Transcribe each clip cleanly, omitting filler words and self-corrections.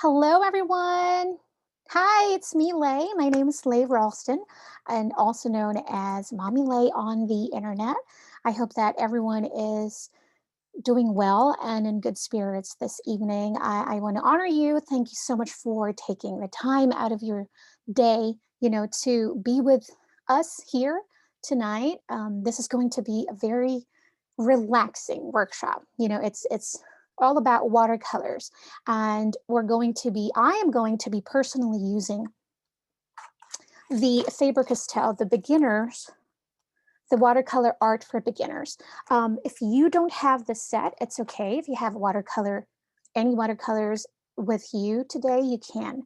Hello, everyone. Hi, it's me, Lay. My name is Lay Ralston, and also known as Mommy Lay on the internet. I hope that everyone is doing well and in good spirits this evening. I want to honor you. Thank you so much for taking the time out of your day, to be with us here tonight. This is going to be a very relaxing workshop. It's all about watercolors, and I am going to be personally using the Faber-Castell, the watercolor art for beginners. If you don't have the set, it's okay. If you have any watercolors with you today, you can,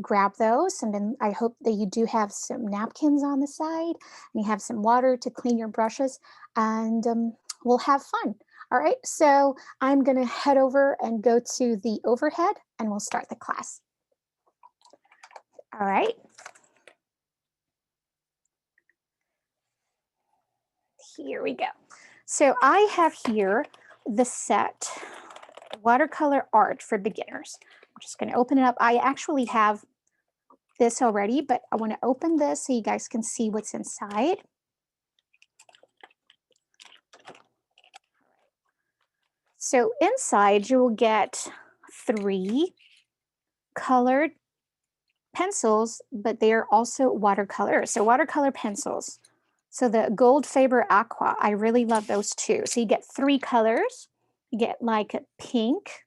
grab those. And then I hope that you do have some napkins on the side and you have some water to clean your brushes, and we'll have fun. All right, so I'm gonna head over and go to the overhead and we'll start the class. All right. Here we go. So I have here the set Watercolor Art for Beginners. I'm just going to open it up. I actually have this already, but I want to open this so you guys can see what's inside. So inside you will get 3 colored pencils, but they are also watercolors. So watercolor pencils. So the Gold Faber Aqua, I really love those too. So you get 3 colors. You get like a pink,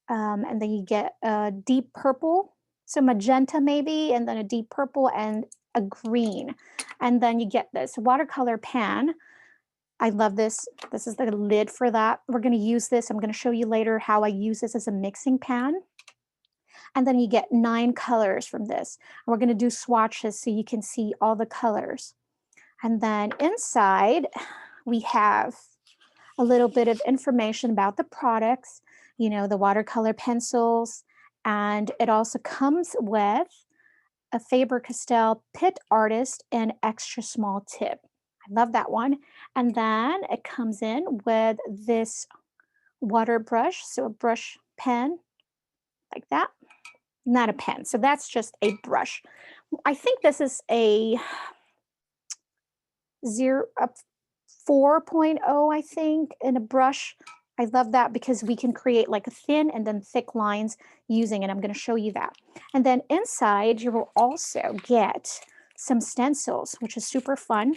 and then you get a deep purple, so magenta maybe, and then a deep purple and a green. And then you get this watercolor pan. I love this. This is the lid for that. We're going to use this. I'm going to show you later how I use this as a mixing pan. And then you get 9 colors from this. And we're going to do swatches so you can see all the colors. And then inside, we have a little bit of information about the products, the watercolor pencils, and it also comes with a Faber-Castell Pit Artist and extra small tip. I love that one. And then it comes in with this water brush, so a brush pen like that. Not a pen, so that's just a brush. I think this is a 4.0, I think, in a brush. I love that because we can create like a thin and then thick lines using it. I'm going to show you that. And then inside you will also get some stencils, which is super fun.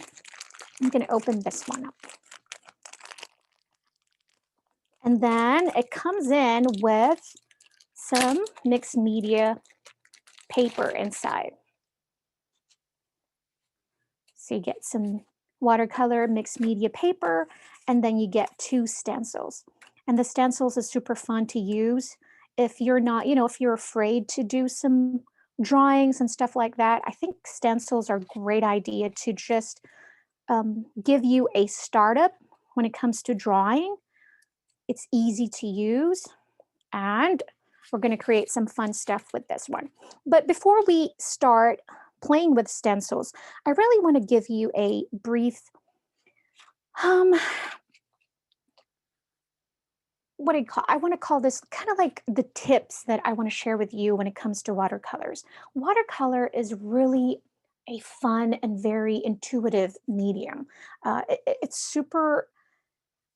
I'm going to open this one up. And then it comes in with some mixed media paper inside. So you get some watercolor mixed media paper, and then you get 2 stencils. And the stencils is super fun to use if you're not, if you're afraid to do some drawings and stuff like that. I think stencils are a great idea to just give you a startup when it comes to drawing. It's easy to use, and we're going to create some fun stuff with this one. But before we start playing with stencils, I really want to give you a brief, what do you call? I want to call this kind of like the tips that I want to share with you when it comes to watercolors. Watercolor is really a fun and very intuitive medium. It's super.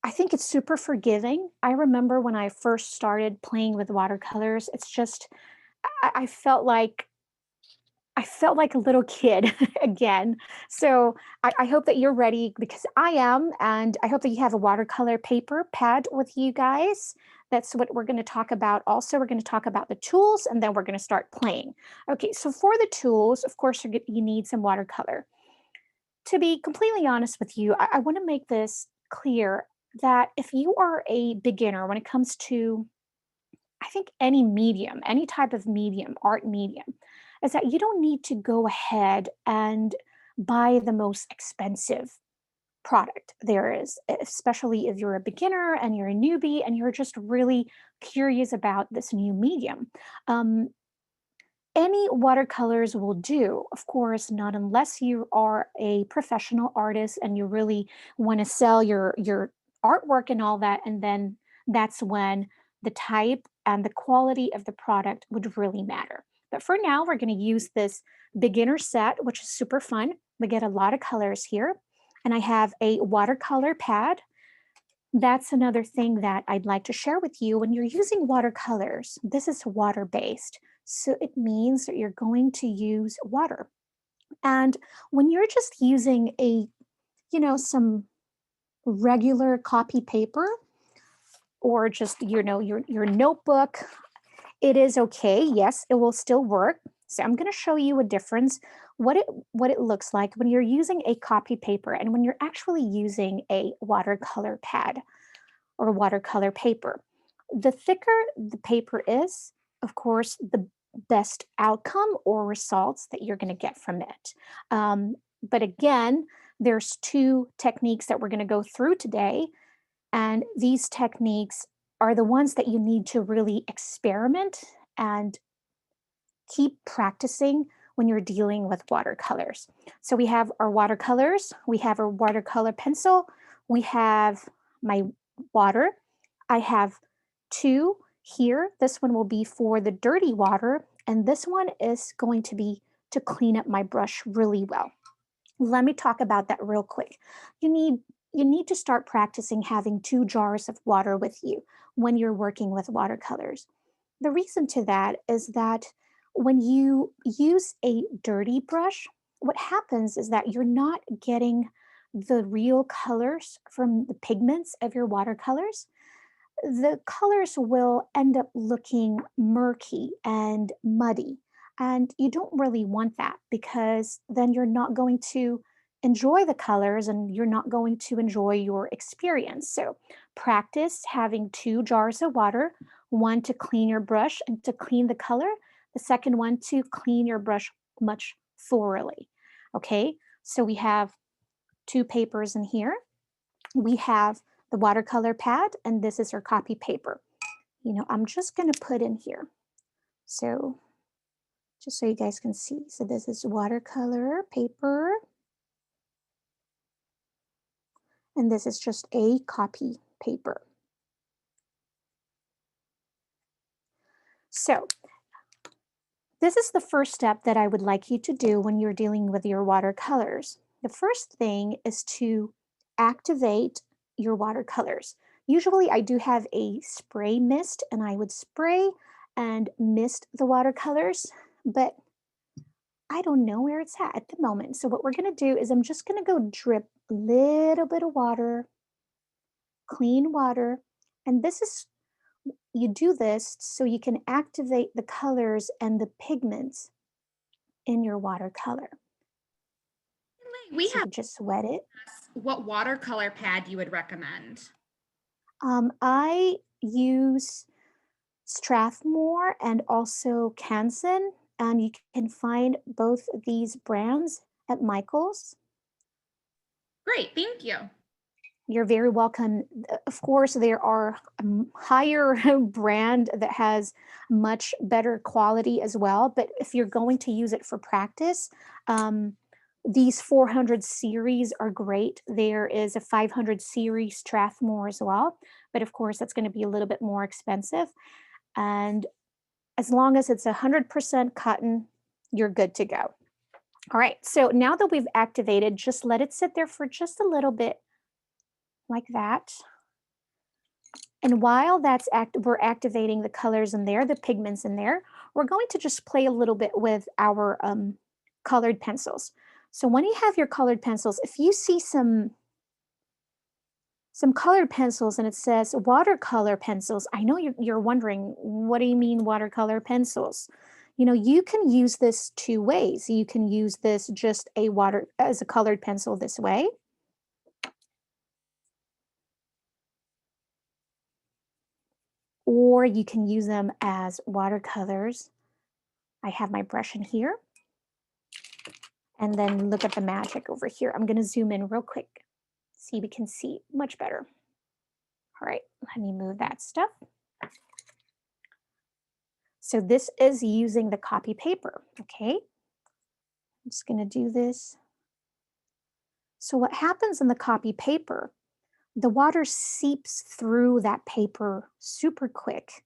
I think it's super forgiving. I remember when I first started playing with watercolors, it's just I felt like a little kid again. So I hope that you're ready because I am, and I hope that you have a watercolor paper pad with you guys. That's what we're going to talk about. Also, we're going to talk about the tools, and then we're going to start playing. Okay, so for the tools, of course, you need some watercolor. To be completely honest with you, I want to make this clear that if you are a beginner when it comes to, I think, any medium, any type of medium, art medium, is that you don't need to go ahead and buy the most expensive product there is, especially if you're a beginner and you're a newbie and you're just really curious about this new medium. Um, any watercolors will do, of course, not unless you are a professional artist and you really want to sell your artwork and all that, and then that's when the type and the quality of the product would really matter. But for now, we're going to use this beginner set, which is super fun. We get a lot of colors here. And I have a watercolor pad. That's another thing that I'd like to share with you. When you're using watercolors, this is water-based. So it means that you're going to use water. And when you're just using some regular copy paper or just, your notebook, it is okay. Yes, it will still work. So I'm going to show you a difference, what it looks like when you're using a copy paper and when you're actually using a watercolor pad or watercolor paper. The thicker the paper is, of course, the best outcome or results that you're going to get from it. But again, there's two techniques that we're going to go through today. And these techniques are the ones that you need to really experiment and keep practicing when you're dealing with watercolors. So we have our watercolors, we have our watercolor pencil, we have my water. I have two here. This one will be for the dirty water, and this one is going to be to clean up my brush really well. Let me talk about that real quick. You need to start practicing having 2 jars of water with you when you're working with watercolors. The reason to that is that when you use a dirty brush, what happens is that you're not getting the real colors from the pigments of your watercolors. The colors will end up looking murky and muddy. And you don't really want that because then you're not going to enjoy the colors and you're not going to enjoy your experience. So practice having 2 jars of water, one to clean your brush and to clean the color, the second one to clean your brush much thoroughly. Okay, so we have 2 papers in here. We have the watercolor pad, and this is our copy paper. I'm just going to put in here. So just so you guys can see. So this is watercolor paper. And this is just a copy paper. So this is the first step that I would like you to do when you're dealing with your watercolors. The first thing is to activate your watercolors. Usually I do have a spray mist and I would spray and mist the watercolors, but I don't know where it's at the moment. So what we're going to do is I'm just going to go drip a little bit of water, clean water, and you do this so you can activate the colors and the pigments in your watercolor. We So have you just wet it. what watercolor pad you would recommend? I use Strathmore and also Canson, and you can find both of these brands at Michael's. Great, thank you. You're very welcome. Of course, there are a higher brand that has much better quality as well, but if you're going to use it for practice, these 400 series are great. There is a 500 series Strathmore as well, but of course that's going to be a little bit more expensive. And as long as it's 100% cotton, you're good to go. All right, so now that we've activated, just let it sit there for just a little bit like that. And while we're activating the colors in there, the pigments in there, we're going to just play a little bit with our colored pencils. So when you have your colored pencils, if you see some colored pencils and it says watercolor pencils, I know you're wondering, what do you mean watercolor pencils? You can use this 2 ways. You can use this just as a colored pencil this way. Or you can use them as watercolors. I have my brush in here. And then look at the magic over here. I'm going to zoom in real quick. See, we can see much better. All right, let me move that stuff. So this is using the copy paper, okay? I'm just going to do this. So what happens in the copy paper, the water seeps through that paper super quick.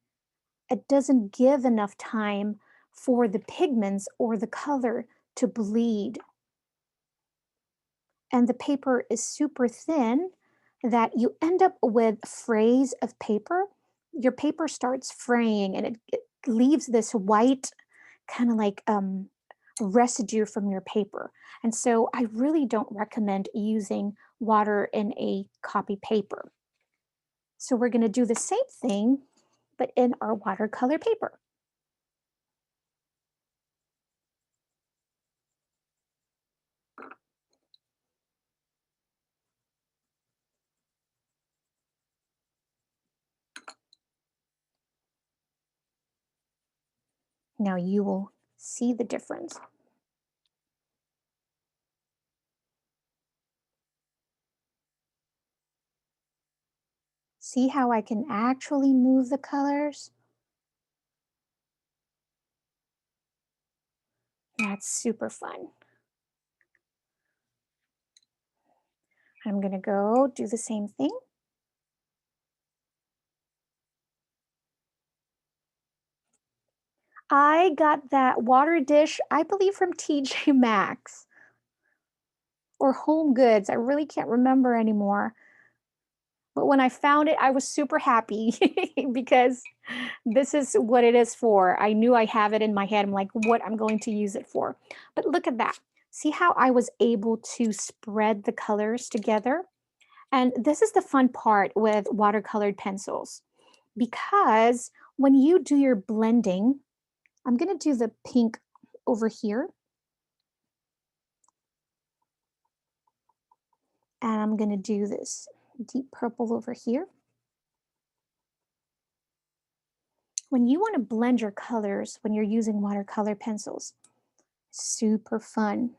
It doesn't give enough time for the pigments or the color to bleed. And the paper is super thin that you end up with frays of paper. Your paper starts fraying and it leaves this white kind of like residue from your paper. And so I really don't recommend using water in a copy paper. So we're going to do the same thing, but in our watercolor paper. Now you will see the difference. See how I can actually move the colors? That's super fun. I'm going to go do the same thing. I got that water dish, I believe from TJ Maxx or Home Goods. I really can't remember anymore. But when I found it, I was super happy because this is what it is for. I knew I have it in my head. I'm like, what I'm going to use it for. But look at that. See how I was able to spread the colors together? And this is the fun part with watercolored pencils, because when you do your blending, I'm going to do the pink over here. And I'm going to do this deep purple over here. When you want to blend your colors when you're using watercolor pencils, super fun,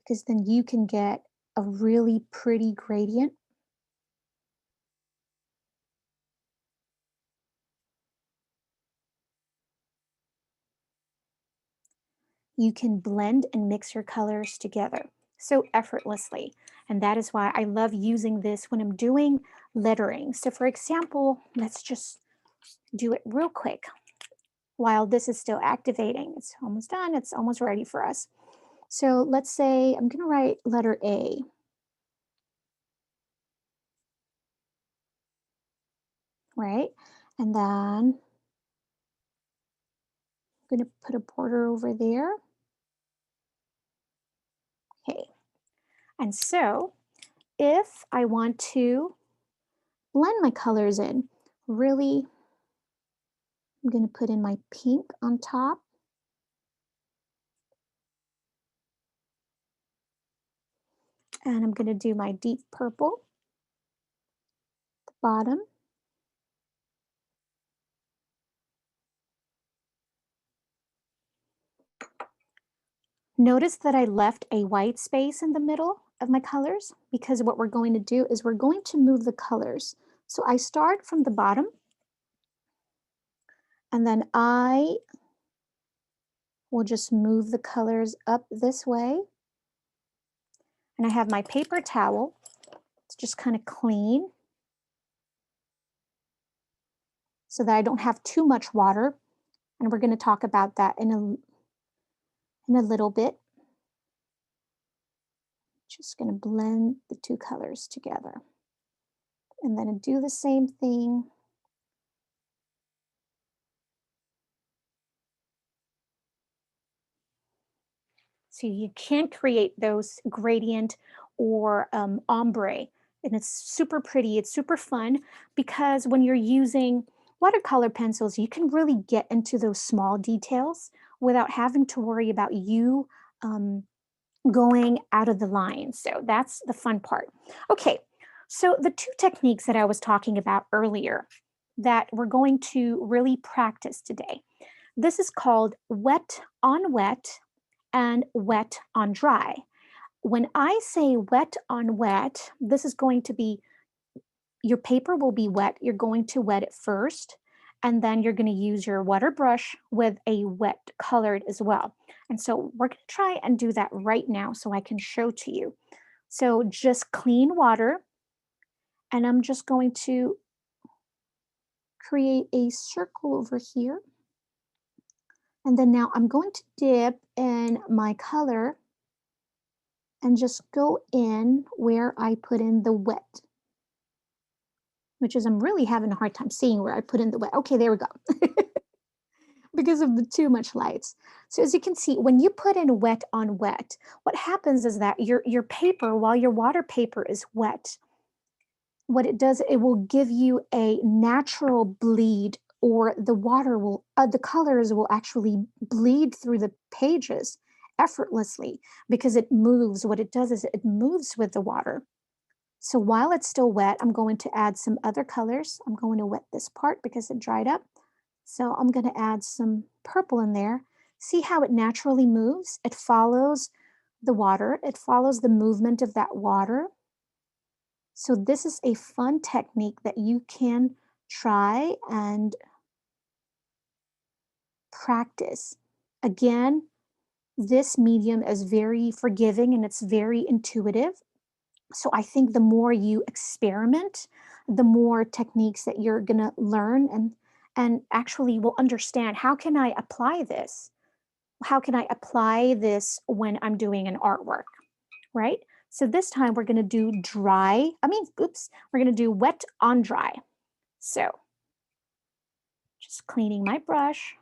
because then you can get a really pretty gradient. You can blend and mix your colors together so effortlessly. And that is why I love using this when I'm doing lettering. So for example, let's just do it real quick while this is still activating. It's almost done. It's almost ready for us. So let's say I'm going to write letter A. Right? And then I'm going to put a border over there. Okay. And so if I want to blend my colors in, really, I'm going to put in my pink on top. And I'm going to do my deep purple at the bottom. Notice that I left a white space in the middle of my colors, because what we're going to do is we're going to move the colors. So I start from the bottom, and then I will just move the colors up this way. And I have my paper towel to just kind of clean so that I don't have too much water. And we're going to talk about that in a little bit. Just going to blend the two colors together. And then do the same thing. So you can create those gradient or ombre. And it's super pretty, it's super fun, because when you're using watercolor pencils, you can really get into those small details without having to worry about you going out of the line. So that's the fun part. Okay, so the two techniques that I was talking about earlier that we're going to really practice today. This is called wet on wet and wet on dry. When I say wet on wet, this is going to be, your paper will be wet. You're going to wet it first, and then you're going to use your water brush with a wet colored as well. And so we're going to try and do that right now so I can show to you. So just clean water And I'm just going to create a circle over here. And then now I'm going to dip in my color and just go in where I put in the wet, which is I'm really having a hard time seeing where I put in the wet. Okay, there we go. Because of the too much lights. So as you can see, when you put in wet on wet, what happens is that your paper, while your water paper is wet, what it does, it will give you a natural bleed, or the water will, the colors will actually bleed through the pages effortlessly because it moves. What it does is it moves with the water. So while it's still wet, I'm going to add some other colors. I'm going to wet this part because it dried up. So I'm going to add some purple in there. See how it naturally moves? It follows the water. It follows the movement of that water. So this is a fun technique that you can try and practice. Again, this medium is very forgiving and it's very intuitive. So I think the more you experiment, the more techniques that you're going to learn and actually will understand, how can I apply this? How can I apply this when I'm doing an artwork, right? So this time we're going to do we're going to do wet on dry. So just cleaning my brush,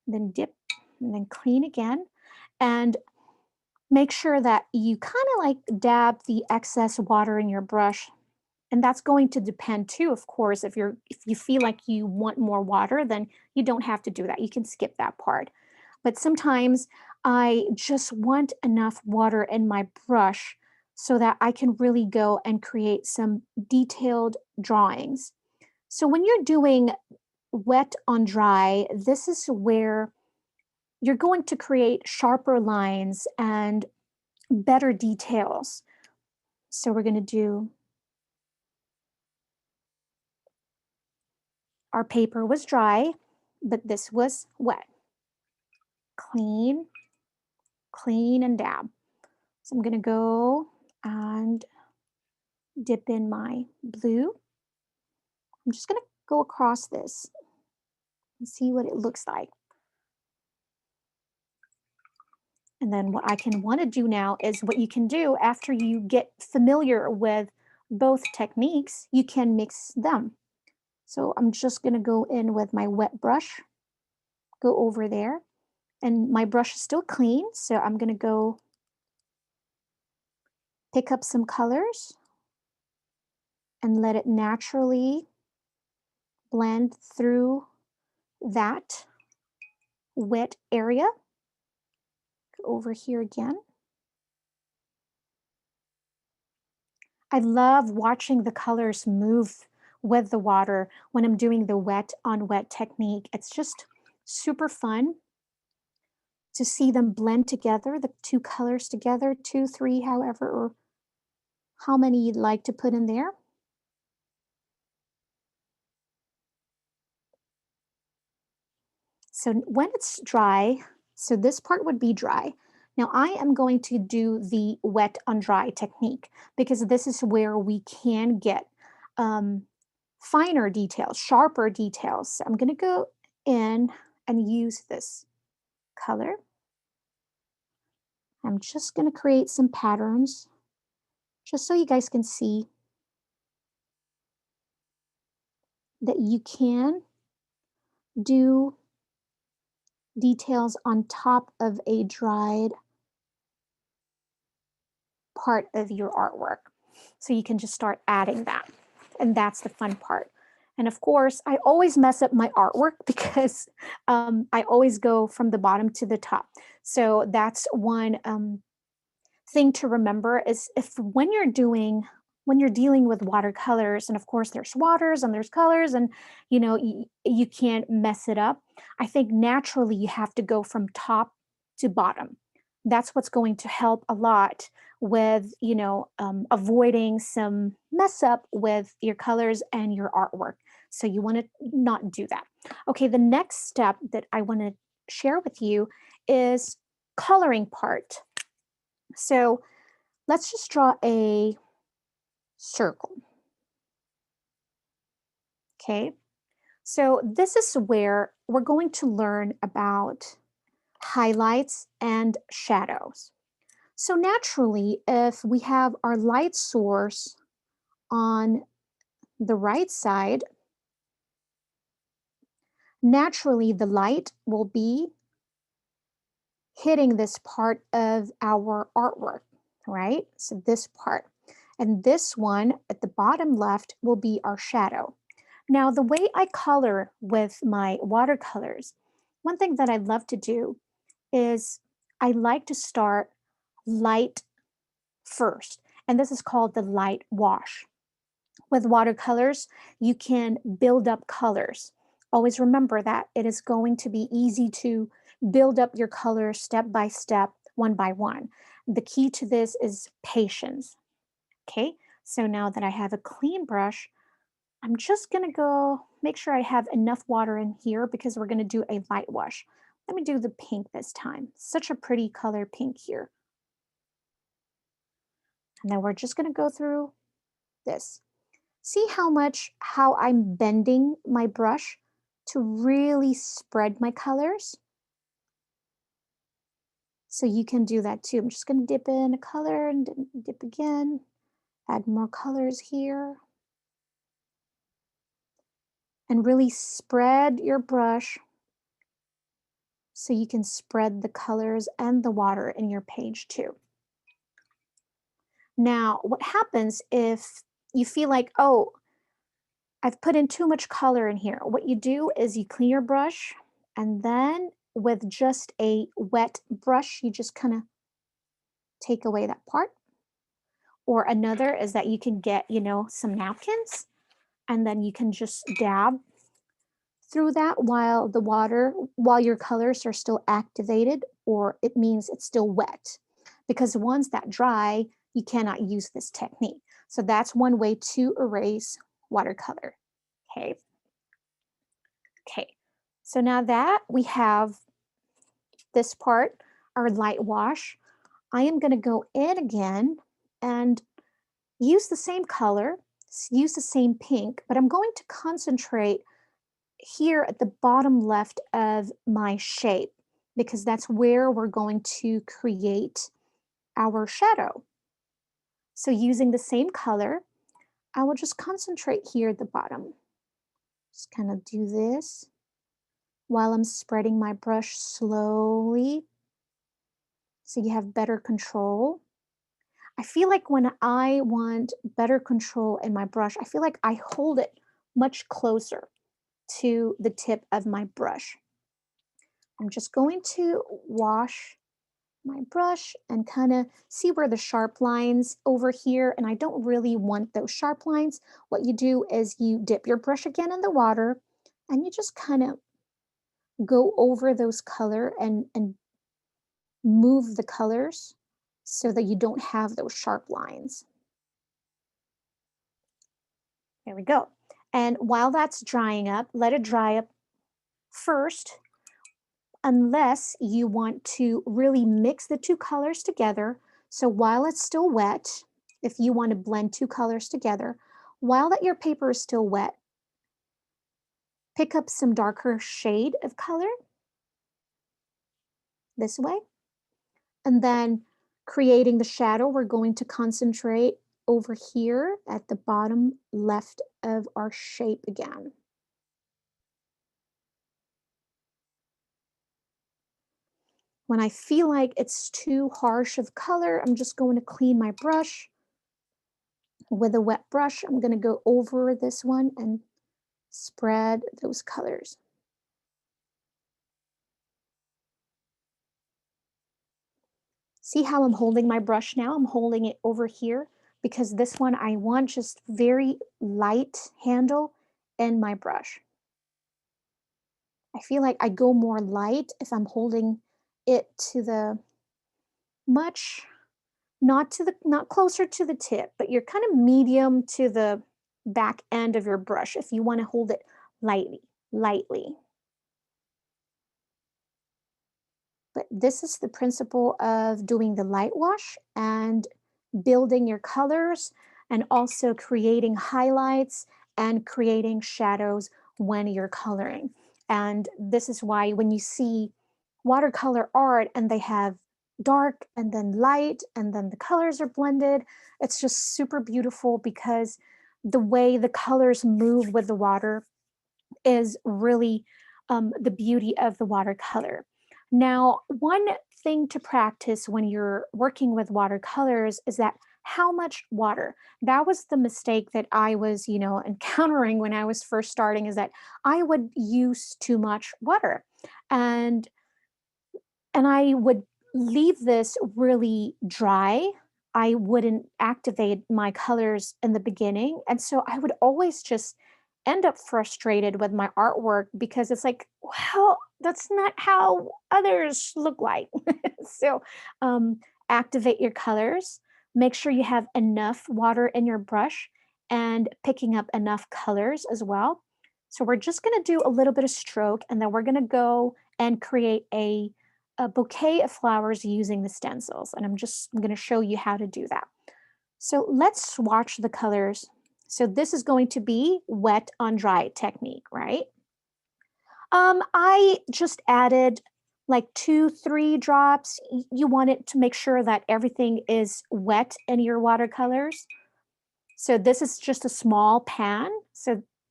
then dip, and then clean again. And make sure that you kind of like dab the excess water in your brush. And that's going to depend too, of course. If you feel like you want more water, then you don't have to do that. You can skip that part. But sometimes I just want enough water in my brush so that I can really go and create some detailed drawings. So when you're doing wet on dry, this is where you're going to create sharper lines and better details. So we're going to do, our paper was dry, but this was wet. Clean, clean, and dab. So I'm going to go and dip in my blue. I'm just going to go across this and see what it looks like. And then what I can want to do now is what you can do after you get familiar with both techniques, you can mix them. So I'm just going to go in with my wet brush, go over there, and my brush is still clean. So I'm going to go pick up some colors and let it naturally blend through that wet area. Go over here again. I love watching the colors move with the water when I'm doing the wet on wet technique. It's just super fun to see them blend together, the two colors together, two, three, however, or how many you'd like to put in there. So when it's dry, so this part would be dry. Now I am going to do the wet on dry technique because this is where we can get finer details, sharper details. So I'm going to go in and use this color. I'm just going to create some patterns just so you guys can see that you can do details on top of a dried part of your artwork. So you can just start adding that. And that's the fun part. And of course, I always mess up my artwork because I always go from the bottom to the top. So that's one thing to remember is if when you're dealing with watercolors, and of course there's waters and there's colors, and you can't mess it up. I think naturally you have to go from top to bottom. That's what's going to help a lot with avoiding some mess up with your colors and your artwork. So you want to not do that. Okay, the next step that I want to share with you is coloring part. So let's just draw a circle. Okay, so this is where we're going to learn about highlights and shadows. So naturally, if we have our light source on the right side, naturally the light will be hitting this part of our artwork, right? So this part. And this one at the bottom left will be our shadow. Now, the way I color with my watercolors, one thing that I love to do is I like to start light first, and this is called the light wash. With watercolors, you can build up colors. Always remember that it is going to be easy to build up your colors step by step, one by one. The key to this is patience. Okay, so now that I have a clean brush, I'm just going to go make sure I have enough water in here because we're going to do a light wash. Let me do the pink this time. Such a pretty color pink here. And then we're just going to go through this. See how I'm bending my brush to really spread my colors? So you can do that too. I'm just going to dip in a color and dip again, add more colors here. And really spread your brush so you can spread the colors and the water in your page too. Now, what happens if you feel like, oh, I've put in too much color in here? What you do is you clean your brush, and then with just a wet brush, you just kind of take away that part. Or another is that you can get, some napkins, and then you can just dab through that while your colors are still activated, or it means it's still wet. Because once that dry, you cannot use this technique. So that's one way to erase watercolor. Okay. Okay. So now that we have this part, our light wash, I am going to go in again and use the same color, use the same pink, but I'm going to concentrate here at the bottom left of my shape because that's where we're going to create our shadow. So using the same color, I will just concentrate here at the bottom. Just kind of do this while I'm spreading my brush slowly so you have better control. I feel like when I want better control in my brush, I feel like I hold it much closer to the tip of my brush. I'm just going to wash my brush and kind of see where the sharp lines over here, and I don't really want those sharp lines. What you do is you dip your brush again in the water and you just kind of go over those color and move the colors so that you don't have those sharp lines. There we go. And while that's drying up, let it dry up first, unless you want to really mix the two colors together. So while it's still wet, if you want to blend two colors together, while that your paper is still wet, pick up some darker shade of color this way. And then creating the shadow, we're going to concentrate over here at the bottom left of our shape again. When I feel like it's too harsh of color, I'm just going to clean my brush. With a wet brush, I'm going to go over this one and spread those colors. See how I'm holding my brush now? I'm holding it over here because this one I want just very light handle in my brush. I feel like I go more light if I'm holding it to the much, not closer to the tip, but you're kind of medium to the back end of your brush if you want to hold it lightly. But this is the principle of doing the light wash and building your colors and also creating highlights and creating shadows when you're coloring. And this is why when you see watercolor art and they have dark and then light and then the colors are blended, it's just super beautiful because the way the colors move with the water is really the beauty of the watercolor. Now, one thing to practice when you're working with watercolors is that how much water. That was the mistake that I was, encountering when I was first starting, is that I would use too much water. And I would leave this really dry. I wouldn't activate my colors in the beginning. And so I would always just end up frustrated with my artwork because it's like, well, that's not how others look like. So um, activate your colors, make sure you have enough water in your brush and picking up enough colors as well. So we're just going to do a little bit of stroke and then we're going to go and create a bouquet of flowers using the stencils. And I'm going to show you how to do that. So let's swatch the colors. So this is going to be wet on dry technique, right? I just added like 2-3 drops. You want it to make sure that everything is wet in your watercolors. So this is just a small pan.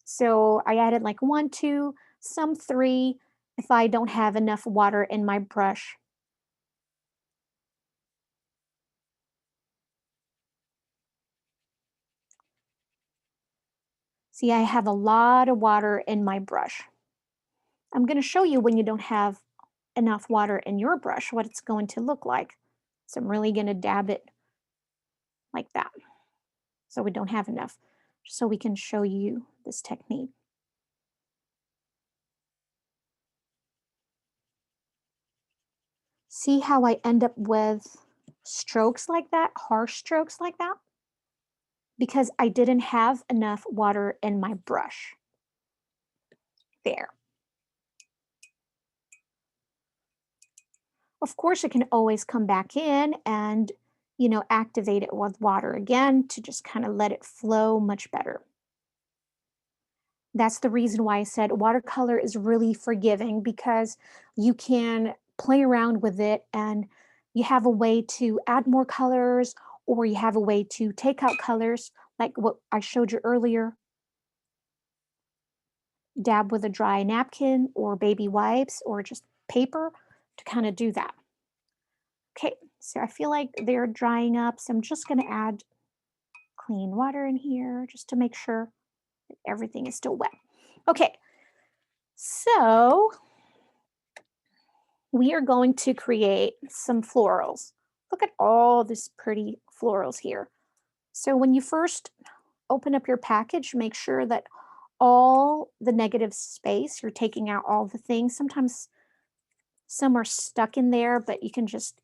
So I added like 1, 2, some 3 if I don't have enough water in my brush. See, I have a lot of water in my brush. I'm going to show you when you don't have enough water in your brush, what it's going to look like. So I'm really going to dab it like that. So we don't have enough, so we can show you this technique. See how I end up with strokes like that, harsh strokes like that? Because I didn't have enough water in my brush. There. Of course, it can always come back in and, activate it with water again to just kind of let it flow much better. That's the reason why I said watercolor is really forgiving, because you can play around with it and you have a way to add more colors, or you have a way to take out colors like what I showed you earlier. Dab with a dry napkin or baby wipes or just paper to kind of do that. Okay, so I feel like they're drying up, so I'm just going to add clean water in here just to make sure that everything is still wet. Okay, so we are going to create some florals. Look at all this pretty florals here. So when you first open up your package, make sure that all the negative space, you're taking out all the things. Sometimes some are stuck in there, but you can just,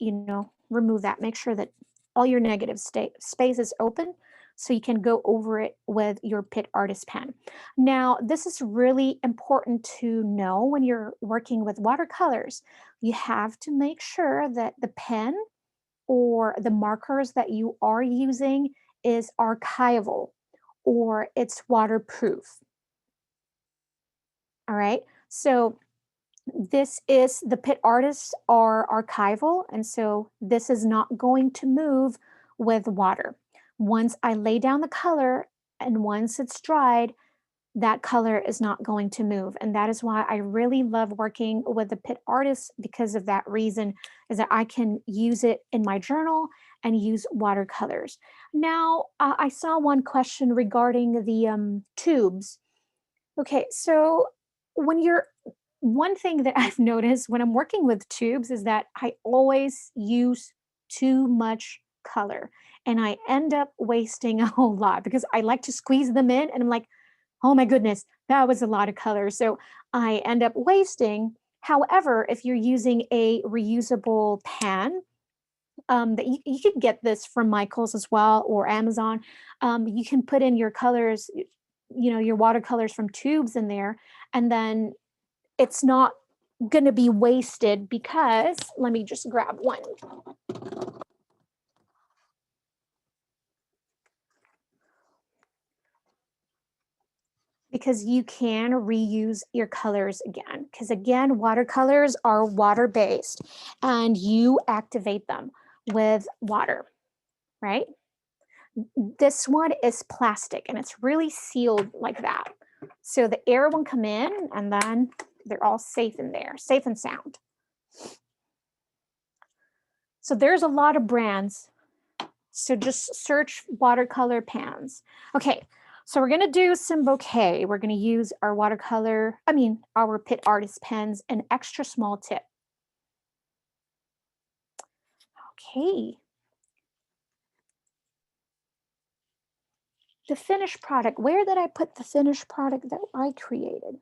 remove that. Make sure that all your negative space is open so you can go over it with your Pitt Artist pen. Now, this is really important to know when you're working with watercolors. You have to make sure that the pen or the markers that you are using is archival or it's waterproof. All right, so this is the Pitt Artists are archival, and so this is not going to move with water. Once I lay down the color and once it's dried, that color is not going to move. And that is why I really love working with the Pitt Artists, because of that reason, is that I can use it in my journal and use watercolors. Now, I saw one question regarding the tubes. Okay, so when you're one thing that I've noticed when I'm working with tubes is that I always use too much color and I end up wasting a whole lot because I like to squeeze them in and I'm like, oh my goodness, that was a lot of color. So I end up wasting. However, if you're using a reusable pan, that you can get this from Michael's as well or Amazon. You can put in your colors, your watercolors from tubes in there, and then it's not going to be wasted because, let me just grab one. because you can reuse your colors again. Because again, watercolors are water-based and you activate them with water, right? This one is plastic and it's really sealed like that. So the air won't come in and then they're all safe in there, safe and sound. So there's a lot of brands. So just search watercolor pans. Okay, so we're gonna do some bouquet. We're gonna use our our Pitt Artist pens, an extra small tip. Okay. The finished product, where did I put the finished product that I created?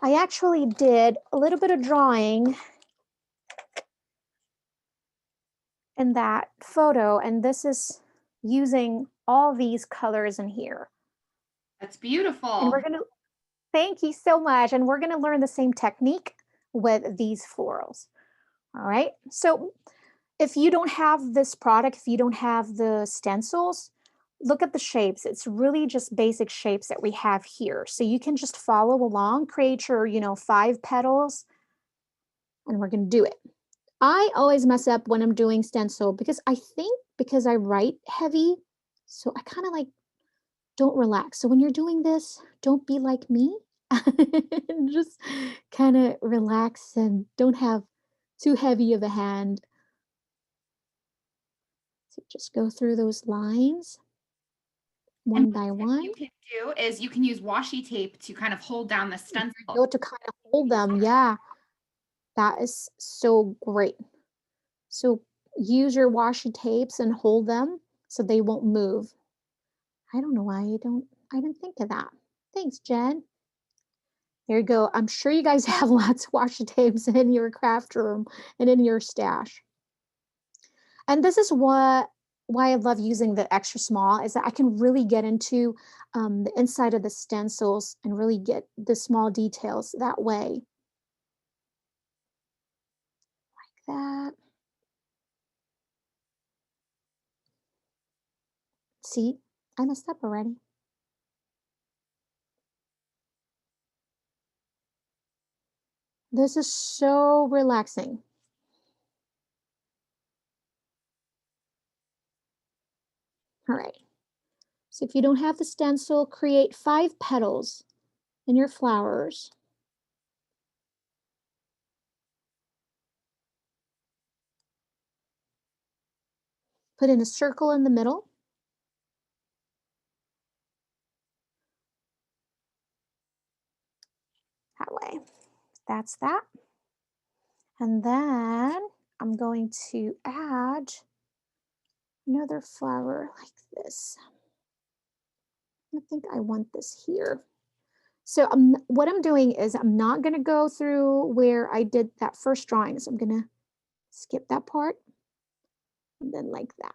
I actually did a little bit of drawing in that photo, and this is using all these colors in here. That's And beautiful. we're gonna, thank you so much. And we're gonna learn the same technique with these florals. All right, so if you don't have this product, if you don't have the stencils, look at the shapes. It's really just basic shapes that we have here. So you can just follow along, create your, 5 petals, and we're gonna do it. I always mess up when I'm doing stencil because because I write heavy, so I kind of like don't relax. So when you're doing this, don't be like me. Just kind of relax and don't have too heavy of a hand. So just go through those lines And one by one tip one. you can do is you can use washi tape to kind of hold down the There stencil. you go, to kind of hold them. Yeah, that is so great. So use your washi tapes and hold them so they won't move. I don't know why I didn't think of that. Thanks, Jen. There you go. I'm sure you guys have lots of washi tapes in your craft room and in your stash. And this is why I love using the extra small, is that I can really get into the inside of the stencils and really get the small details that way. Like that. See, I messed up already. This is so relaxing. All right. So if you don't have the stencil, create 5 petals in your flowers. Put in a circle in the middle. That way. That's that. And then I'm going to add another flower like this. I think I want this here. So what I'm doing is I'm not going to go through where I did that first drawing. So I'm going to skip that part and then like that.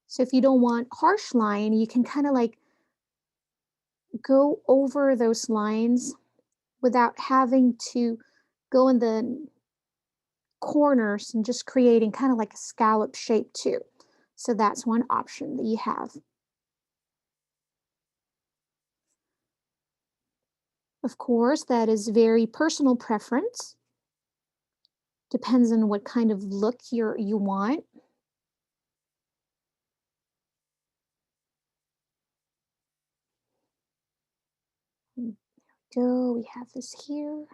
So if you don't want harsh line, you can kind of like go over those lines without having to go in the corners and just creating kind of like a scallop shape too. So that's one option that you have. Of course, that is very personal preference. Depends on what kind of look you want. There we go. We have this here.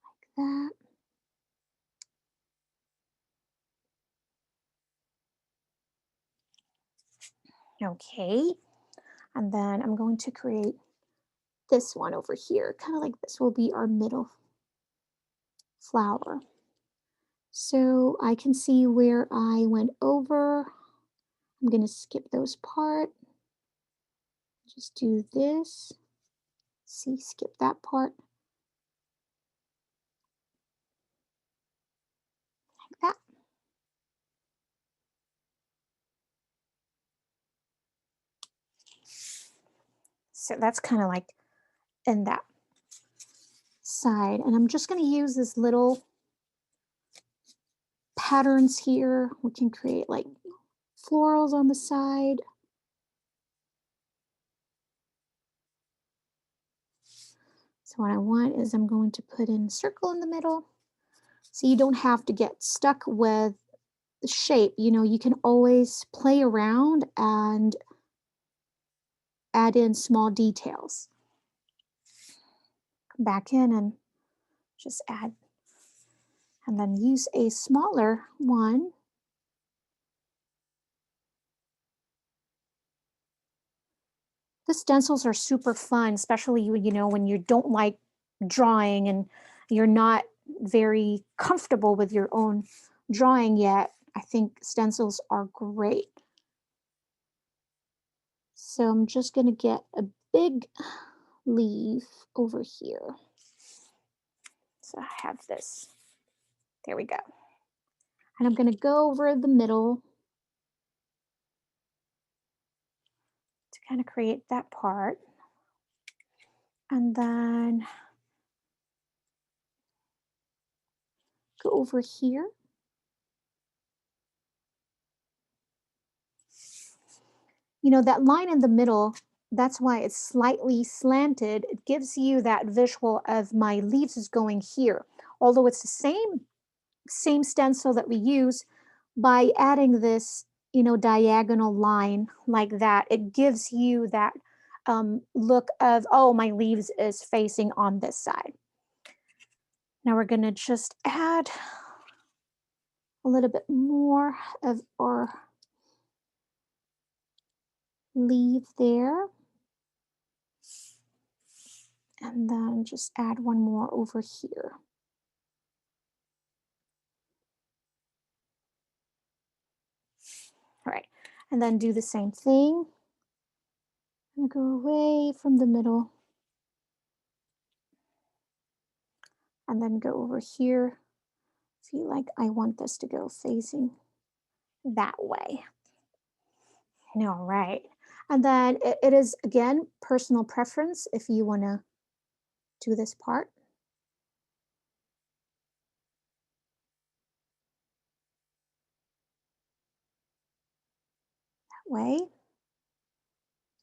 Like that. Okay. And then I'm going to create this one over here. Kind of like this will be our middle flower. So I can see where I went over. I'm going to skip those part. Just do this. See, skip that part. Like that. So that's kind of like in that side. And I'm just going to use this little patterns here. We can create like florals on the side. So what I want is I'm going to put in a circle in the middle. So you don't have to get stuck with the shape. You know, you can always play around and add in small details. Come back in and just add, and then use a smaller one. The stencils are super fun, especially you know when you don't like drawing and you're not very comfortable with your own drawing yet. I think stencils are great. So I'm just going to get a big leaf over here. So I have this. There we go. And I'm going to go over the middle to kind of create that part. And then go over here. You know, that line in the middle, that's why it's slightly slanted. It gives you that visual of my leaves is going here. Although it's the same stencil that we use, by adding this, you know, diagonal line like that, it gives you that look of, oh, my leaves is facing on this side. Now we're going to just add a little bit more of our leaf there. And then just add one more over here. All right, and then do the same thing. I'm gonna go away from the middle. And then go over here. Feel like I want this to go facing that way. All right. And then it is, again, personal preference if you want to do this part. That way.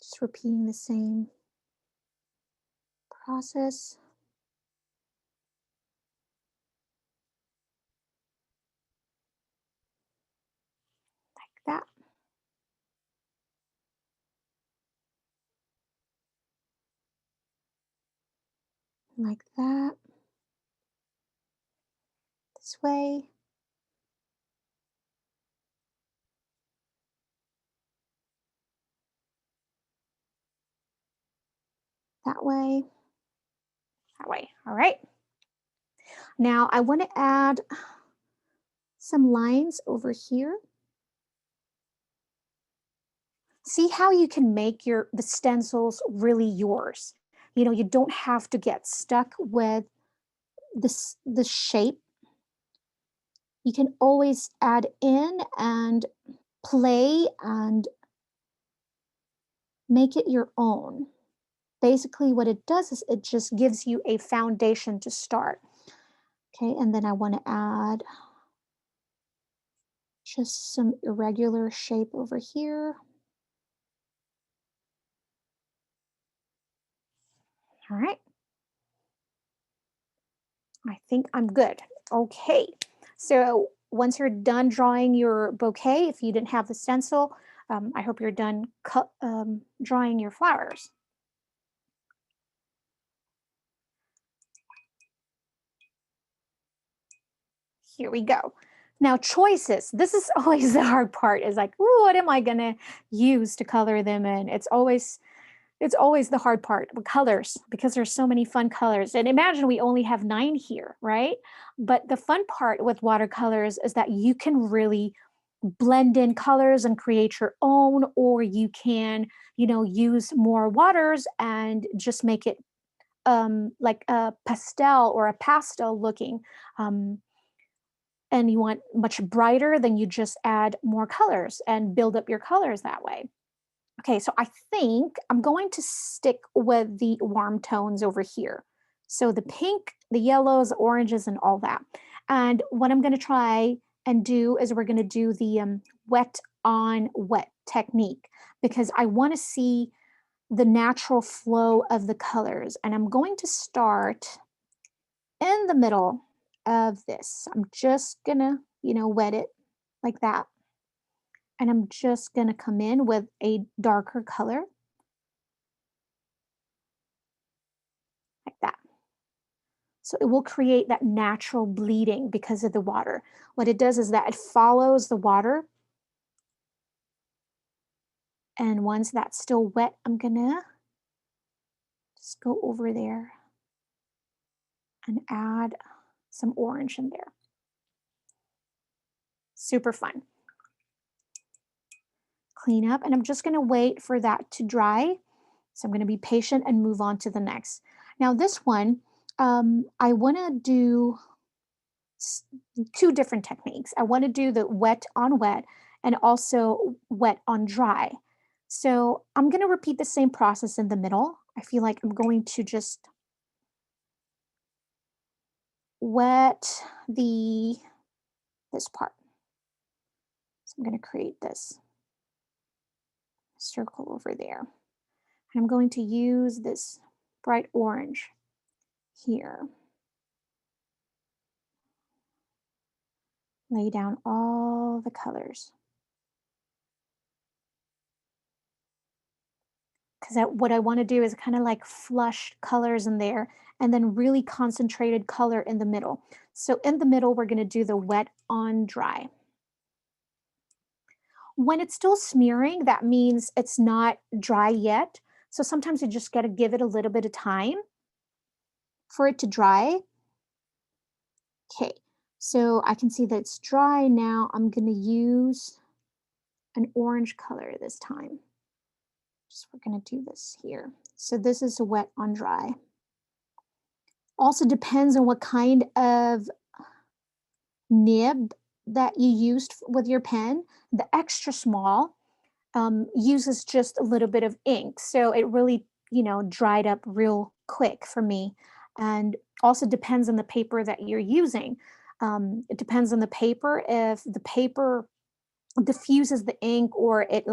Just repeating the same process. Like that. Like that. This way. That way. That way. All right. Now I want to add some lines over here. See how you can make the stencils really yours. You know, you don't have to get stuck with the shape. You can always add in and play and make it your own. Basically what it does is it just gives you a foundation to start. Okay, and then I want to add just some irregular shape over here. All right. I think I'm good. Okay, so once you're done drawing your bouquet, if you didn't have the stencil, I hope you're done drawing your flowers. Here we go. Now choices. This is always the hard part, is like, ooh, what am I gonna use to color them in? It's always the hard part with colors, because there's so many fun colors. And imagine we only have 9 here, right? But the fun part with watercolors is that you can really blend in colors and create your own, or you can, you know, use more waters and just make it like a pastel or a pastel looking. And you want much brighter, then you just add more colors and build up your colors that way. Okay, so I think I'm going to stick with the warm tones over here. So the pink, the yellows, oranges, and all that. And what I'm going to try and do is we're going to do the wet on wet technique because I want to see the natural flow of the colors. And I'm going to start in the middle of this. I'm just going to, wet it like that. And I'm just going to come in with a darker color like that. So it will create that natural bleeding because of the water. What it does is that it follows the water. And once that's still wet, I'm gonna just go over there and add some orange in there. Super fun. Clean up, and I'm just gonna wait for that to dry. So I'm gonna be patient and move on to the next. Now this one, I wanna do two different techniques. I wanna do the wet on wet and also wet on dry. So I'm gonna repeat the same process in the middle. I feel like I'm going to just wet this part. So I'm going to create this circle over there. And I'm going to use this bright orange here. Lay down all the colors. Because what I want to do is kind of like flush colors in there and then really concentrated color in the middle. So in the middle, we're going to do the wet on dry. When it's still smearing, that means it's not dry yet. So sometimes you just got to give it a little bit of time for it to dry. Okay, so I can see that it's dry now. I'm going to use an orange color this time. Just we're going to do this here. So this is a wet on dry. Also depends on what kind of nib that you used with your pen. The extra small uses just a little bit of ink. So it really, dried up real quick for me. And also depends on the paper that you're using. It depends on the paper. If the paper diffuses the ink or it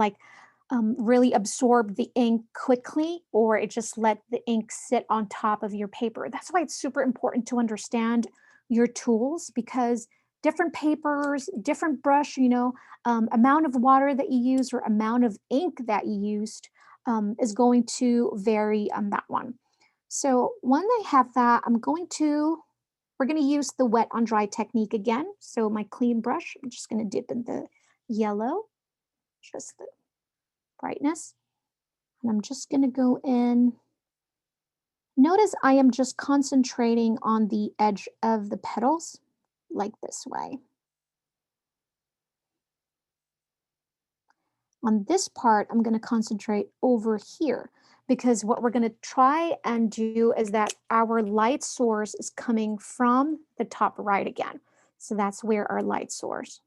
really absorbed the ink quickly, or it just let the ink sit on top of your paper. That's why it's super important to understand your tools because different papers, different brush, amount of water that you use or amount of ink that you used is going to vary on that one. So when I have that, we're going to use the wet on dry technique again. So my clean brush, I'm just going to dip in the yellow, just the brightness. And I'm just going to go in. Notice I am just concentrating on the edge of the petals like this way. On this part, I'm going to concentrate over here because what we're going to try and do is that our light source is coming from the top right again. So that's where our light source.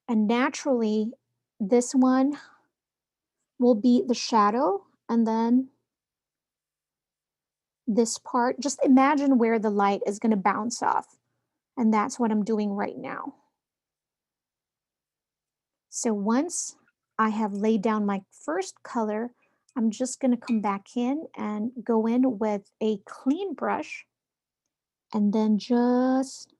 And naturally, this one will be the shadow, and then this part, just imagine where the light is going to bounce off. And that's what I'm doing right now. So once I have laid down my first color, I'm just going to come back in and go in with a clean brush and then just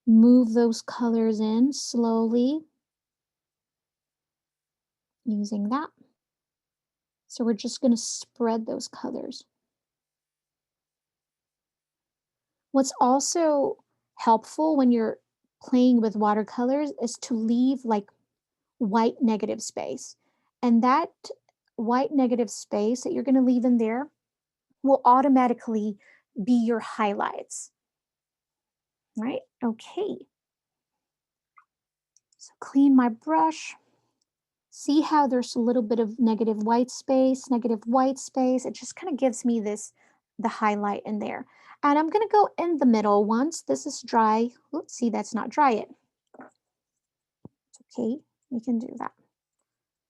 move those colors in slowly using that. So we're just going to spread those colors. What's also helpful when you're playing with watercolors is to leave like white negative space. And that white negative space that you're going to leave in there will automatically be your highlights. Right? Okay. So clean my brush. See how there's a little bit of negative white space, negative white space. It just kind of gives me the highlight in there. And I'm going to go in the middle once this is dry. Let's see, that's not dry yet. It's okay. We can do that.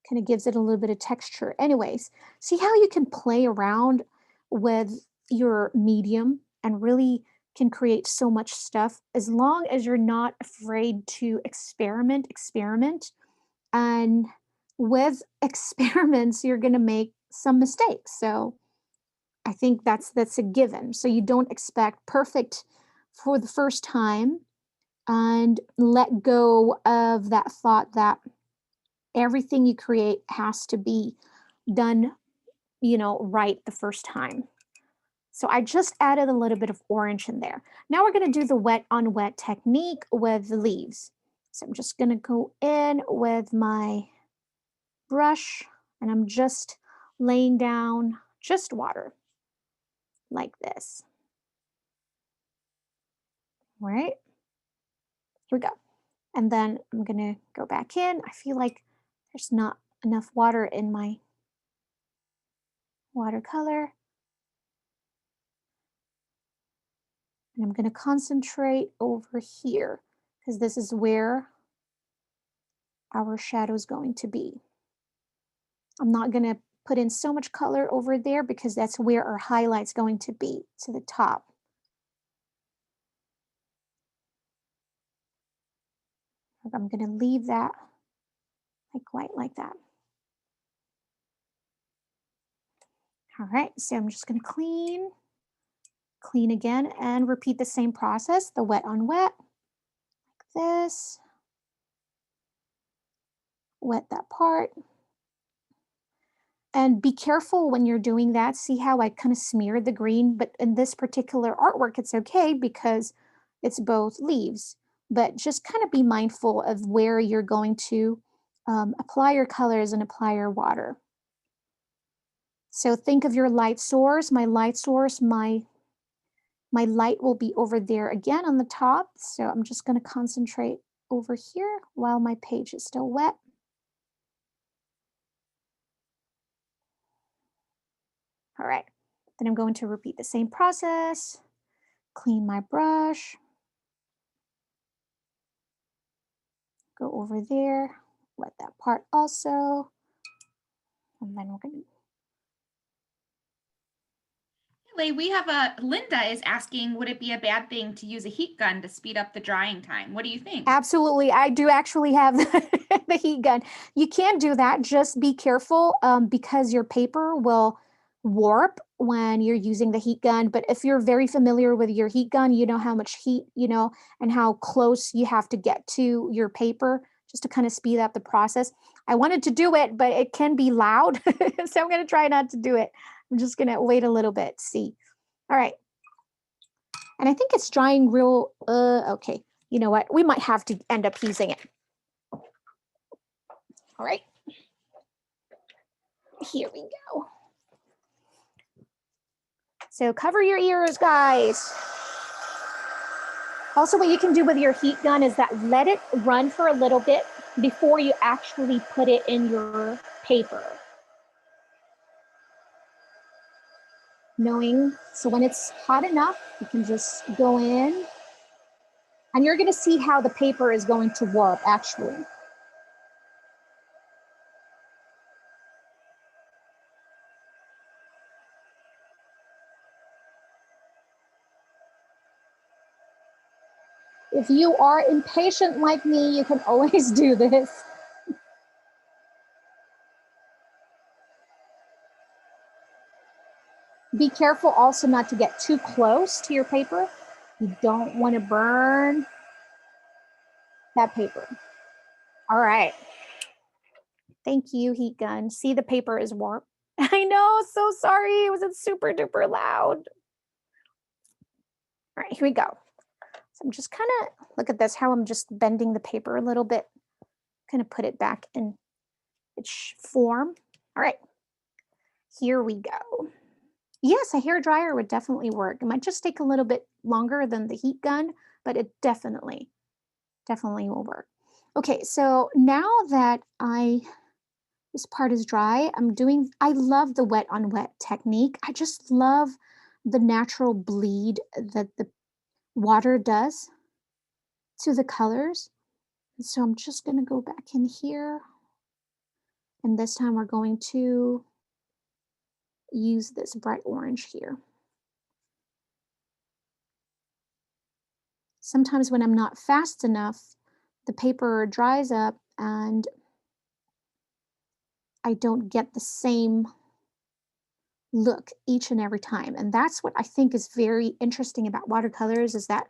Kind of gives it a little bit of texture. Anyways, see how you can play around with your medium and really can create so much stuff as long as you're not afraid to experiment. And with experiments, you're going to make some mistakes. So I think that's a given. So you don't expect perfect for the first time and let go of that thought that everything you create has to be done, right the first time. So I just added a little bit of orange in there. Now we're going to do the wet on wet technique with the leaves. So I'm just going to go in with my brush and I'm just laying down just water like this. All right, here we go. And then I'm going to go back in. I feel like there's not enough water in my watercolor. And I'm going to concentrate over here because this is where our shadow is going to be. I'm not going to put in so much color over there because that's where our highlight's going to be, to the top. I'm going to leave that like white like that. All right, so I'm just going to clean again and repeat the same process, the wet on wet, like this. Wet that part. And be careful when you're doing that. See how I kind of smeared the green, but in this particular artwork, it's okay because it's both leaves. But just kind of be mindful of where you're going to apply your colors and apply your water. So think of your light source. My light source, my light will be over there again on the top. So I'm just going to concentrate over here while my page is still wet. All right, then I'm going to repeat the same process, clean my brush, go over there, wet that part also, and then we're going to. We have Linda is asking, would it be a bad thing to use a heat gun to speed up the drying time? What do you think? Absolutely, I do actually have the heat gun. You can do that, just be careful because your paper will warp when you're using the heat gun. But if you're very familiar with your heat gun, you know how much heat, and how close you have to get to your paper just to kind of speed up the process. I wanted to do it, but it can be loud. So I'm going to try not to do it. I'm just going to wait a little bit, see. All right. And I think it's drying real, okay. You know what? We might have to end up using it. All right. Here we go. So cover your ears, guys. Also, what you can do with your heat gun is that let it run for a little bit before you actually put it in your paper. So when it's hot enough, you can just go in and you're going to see how the paper is going to warp actually. If you are impatient like me, you can always do this. Be careful also not to get too close to your paper. You don't want to burn that paper. All right. Thank you, heat gun. See, the paper is warped. I know, so sorry. It was super duper loud. All right, here we go. So I'm just kind of, look at this, how I'm just bending the paper a little bit. Kind of put it back in its form. All right, here we go. Yes, a hair dryer would definitely work. It might just take a little bit longer than the heat gun, but it definitely will work. Okay, so now that this part is dry, I love the wet on wet technique. I just love the natural bleed that the water does to the colors. So I'm just going to go back in here. And this time we're going to use this bright orange here. sometimes when I'm not fast enough, the paper dries up and I don't get the same look each and every time. And that's what I think is very interesting about watercolors, is that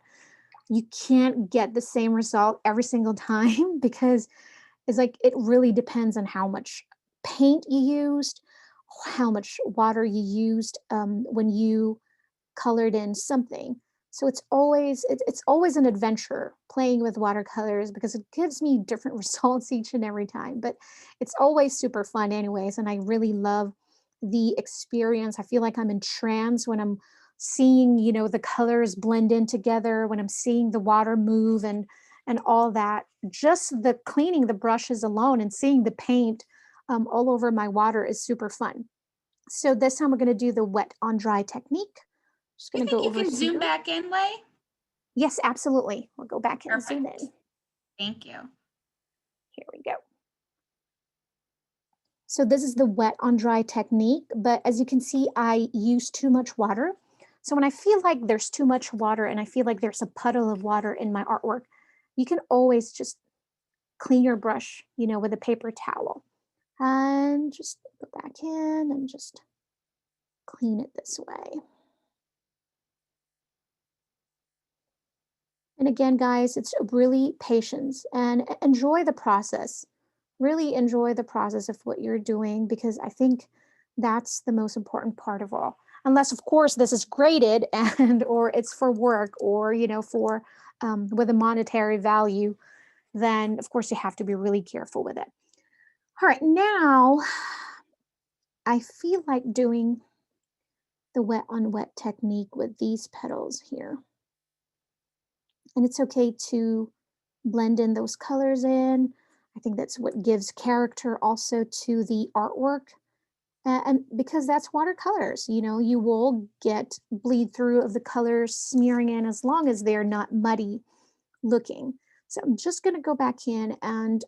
you can't get the same result every single time because it's like it really depends on how much paint you used, how much water you used when you colored in something. So it's always an adventure playing with watercolors because it gives me different results each and every time. But it's always super fun anyways, and I really love the experience. I feel like I'm in trance when I'm seeing, the colors blend in together, when I'm seeing the water move and all that. Just the cleaning the brushes alone and seeing the paint all over my water is super fun. So this time we're going to do the wet on dry technique. Just You going to go think you over can zoom here. back in, Lay? Yes, absolutely. We'll go back and zoom Perfect. in. Thank you. Here we go. So this is the wet on dry technique, but as you can see, I use too much water. So when I feel like there's too much water and I feel like there's a puddle of water in my artwork, you can always just clean your brush, with a paper towel and just go back in and just clean it this way. And again, guys, it's really patience and enjoy the process. Really enjoy the process of what you're doing because I think that's the most important part of all. Unless, of course, this is graded and or it's for work or for with a monetary value, then of course you have to be really careful with it. All right, now I feel like doing the wet on wet technique with these petals here. And it's okay to blend in those colors in. I think that's what gives character also to the artwork. And because that's watercolors, you will get bleed through of the colors smearing in as long as they're not muddy looking. So I'm just going to go back in and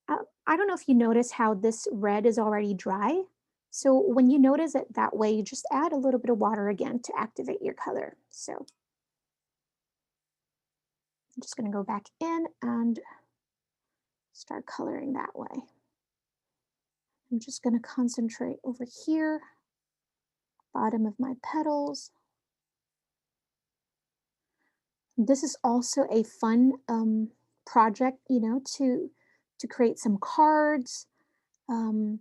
I don't know if you notice how this red is already dry. So when you notice it that way, you just add a little bit of water again to activate your color. So I'm just going to go back in and start coloring that way. I'm just going to concentrate over here, bottom of my petals. This is also a fun project, to create some cards, um,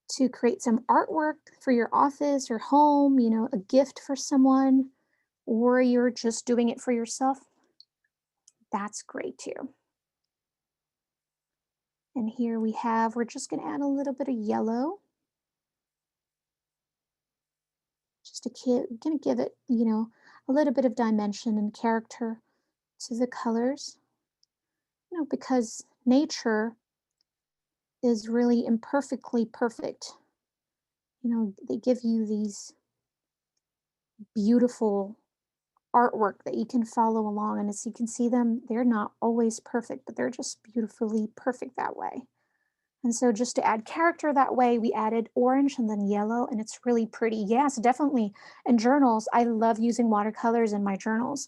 to create some artwork for your office or home, a gift for someone, or you're just doing it for yourself. That's great too. And here we're just going to add a little bit of yellow, just to gonna give it, a little bit of dimension and character to the colors, because nature is really imperfectly perfect. They give you these beautiful artwork that you can follow along. And as you can see them, they're not always perfect, but they're just beautifully perfect that way. And so just to add character that way, we added orange and then yellow, and it's really pretty. Yes, definitely. In journals, I love using watercolors in my journals.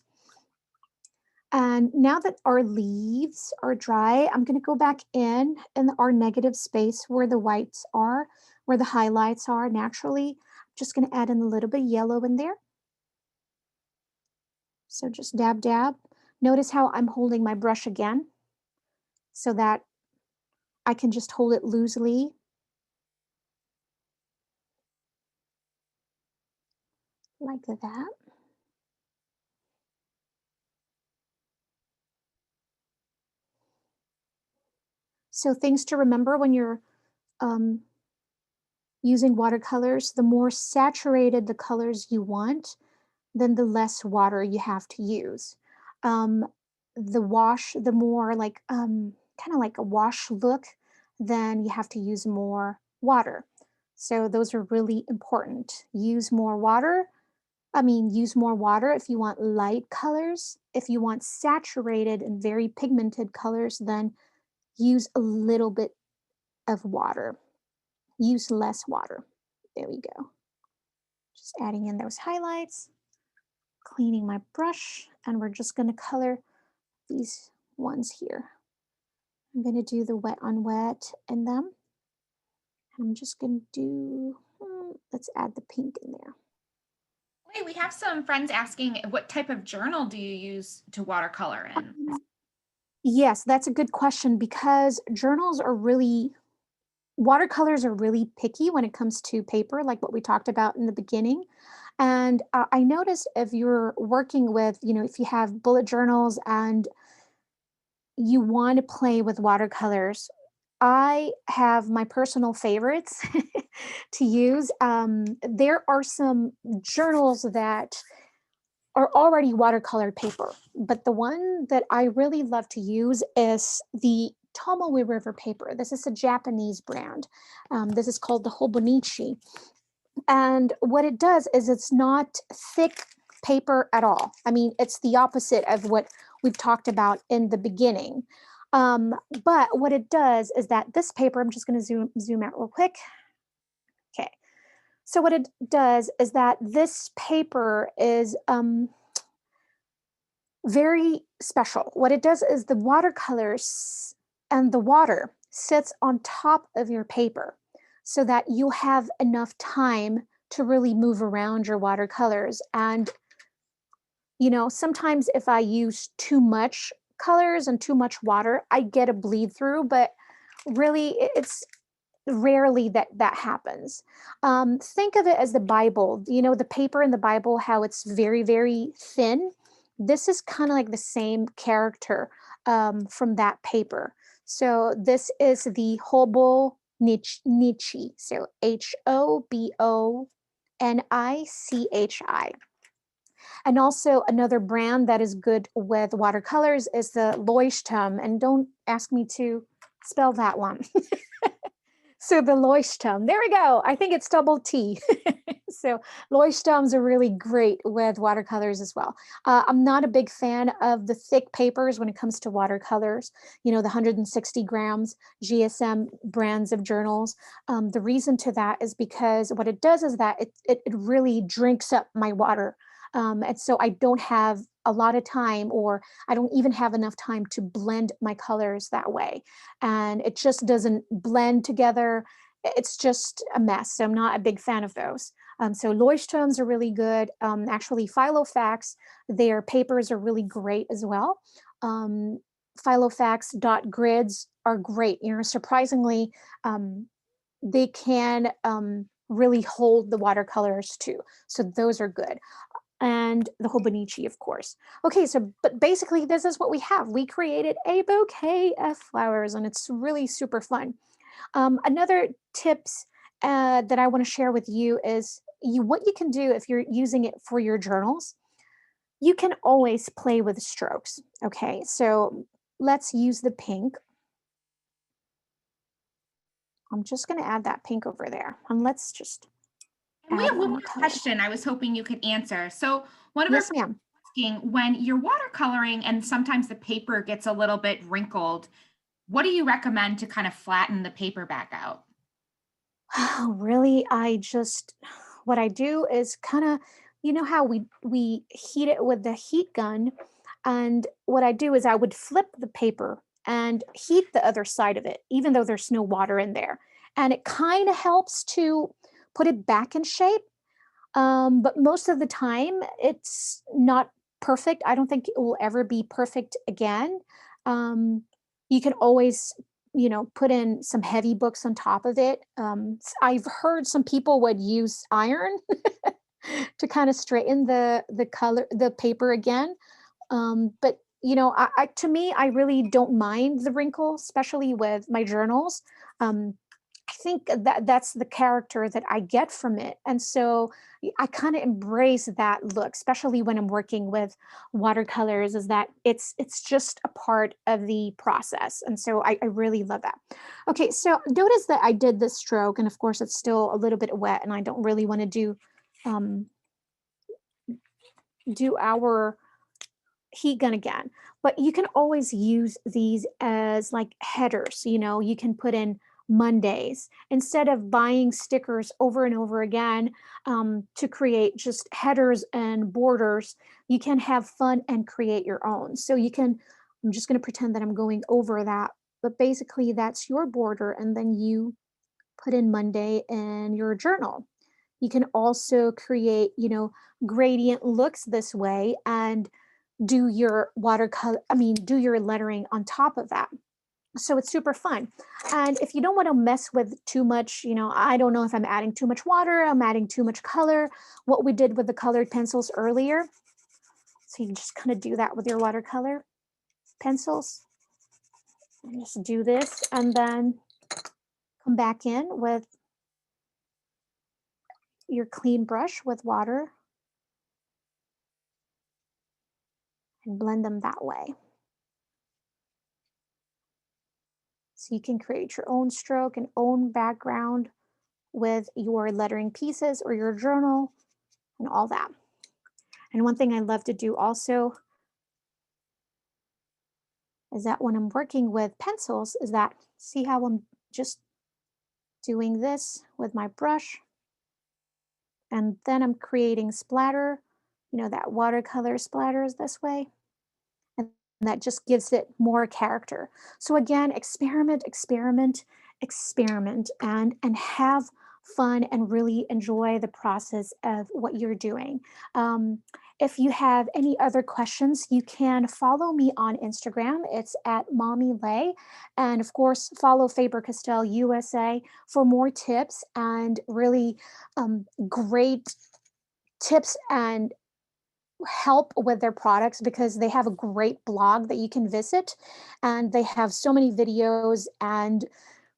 And now that our leaves are dry, I'm going to go back in our negative space where the whites are, where the highlights are naturally. I'm just going to add in a little bit of yellow in there. So just dab, dab. Notice how I'm holding my brush again so that I can just hold it loosely. Like that. So things to remember when you're um, using watercolors, the more saturated the colors you want, then the less water you have to use. Um, the wash, the more like kind of like a wash look, then you have to use more water. So those are really important. Use more water. Use more water if you want light colors. If you want saturated and very pigmented colors, then use a little bit of water. Use less water. There we go. Just adding in those highlights, cleaning my brush, and we're just going to color these ones here. I'm going to do the wet on wet in them. I'm just going to do, let's add the pink in there. Wait, we have some friends asking what type of journal do you use to watercolor in? Yes, that's a good question because watercolors are really picky when it comes to paper, like what we talked about in the beginning. And I noticed if you're working with, if you have bullet journals and you want to play with watercolors, I have my personal favorites to use. There are some journals that are already watercolor paper, but the one that I really love to use is the Tomoe River paper. This is a Japanese brand. This is called the Hobonichi. And what it does is it's not thick paper at all. I mean, it's the opposite of what we've talked about in the beginning. But what it does is that this paper, I'm just going to zoom out real quick. Okay. So what it does is that this paper is very special. What it does is the watercolors and the water sits on top of your paper so that you have enough time to really move around your watercolors. And, sometimes if I use too much colors and too much water, I get a bleed through, but really it's rarely that happens. Think of it as the Bible, the paper in the Bible, how it's very, very thin. This is kind of like the same character from that paper. So this is the Hobonichi. So Hobonichi. And also another brand that is good with watercolors is the Leuchtturm. And don't ask me to spell that one. So the Leuchtturm, there we go. I think it's double T. So Leuchtturms are really great with watercolors as well. I'm not a big fan of the thick papers when it comes to watercolors, the 160 grams GSM brands of journals. The reason to that is because what it does is that it really drinks up my water. And so I don't have a lot of time, or I don't even have enough time to blend my colors that way. And it just doesn't blend together. It's just a mess. So I'm not a big fan of those. So Leuchtturms are really good. Actually, Filofax, their papers are really great as well. Filofax dot grids are great. Surprisingly, they can really hold the watercolors too. So those are good. And the Hobonichi, of course. Okay, so but basically this is what we have. We created a bouquet of flowers, and it's really super fun. Another tips that I want to share with you is what you can do if you're using it for your journals. You can always play with strokes. Okay, so let's use the pink. I'm just going to add that pink over there, and let's just And we add have one one more color. question I was hoping you could answer. So one of our Yes, ma'am. asking, when you're watercoloring and sometimes the paper gets a little bit wrinkled, what do you recommend to kind of flatten the paper back out? Oh, really? What I do is kind of, how we heat it with the heat gun, and what I do is I would flip the paper and heat the other side of it, even though there's no water in there, and it kind of helps to put it back in shape. But most of the time, it's not perfect. I don't think it will ever be perfect again. Um, you can always, put in some heavy books on top of it. I've heard some people would use iron to kind of straighten the paper again. But to me, I really don't mind the wrinkle, especially with my journals. I think that's the character that I get from it. And so I kind of embrace that look, especially when I'm working with watercolors, is that it's just a part of the process. And so I really love that. Okay, so notice that I did this stroke, and of course it's still a little bit wet, and I don't really want to um, do our heat gun again. But you can always use these as like headers. You can put in Mondays. Instead of buying stickers over and over again to create just headers and borders, you can have fun and create your own. So you can, I'm just going to pretend that I'm going over that, but basically that's your border, and then you put in Monday in your journal. You can also create, gradient looks this way and do your watercolor, do your lettering on top of that. So it's super fun. And if you don't want to mess with too much, I don't know if I'm adding too much water, I'm adding too much color, what we did with the colored pencils earlier. So you can just kind of do that with your watercolor pencils. And just do this and then come back in with your clean brush with water and blend them that way. So you can create your own stroke and own background with your lettering pieces or your journal and all that. And one thing I love to do also is that when I'm working with pencils is that, see how I'm just doing this with my brush, and then I'm creating splatter, that watercolor splatters this way. And that just gives it more character. So again, experiment, experiment, experiment, and have fun and really enjoy the process of what you're doing. If you have any other questions, you can follow me on Instagram. It's at Mommy Lay. And of course, follow Faber-Castell USA for more tips and really great tips and help with their products, because they have a great blog that you can visit, and they have so many videos and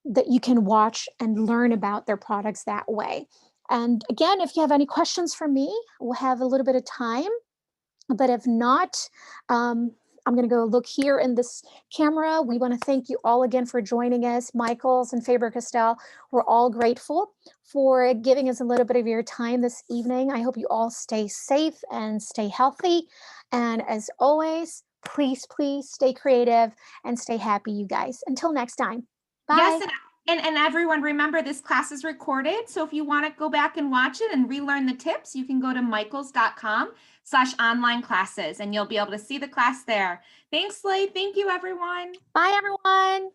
that you can watch and learn about their products that way. And again, if you have any questions for me, we'll have a little bit of time. But if not, I'm going to go look here in this camera. We want to thank you all again for joining us, Michaels and Faber-Castell. We're all grateful for giving us a little bit of your time this evening. I hope you all stay safe and stay healthy. And as always, please, please stay creative and stay happy, you guys. Until next time. Bye. Yes, and everyone, remember this class is recorded. So if you want to go back and watch it and relearn the tips, you can go to michaels.com/online classes and you'll be able to see the class there. Thanks, Slade. Thank you, everyone. Bye, everyone.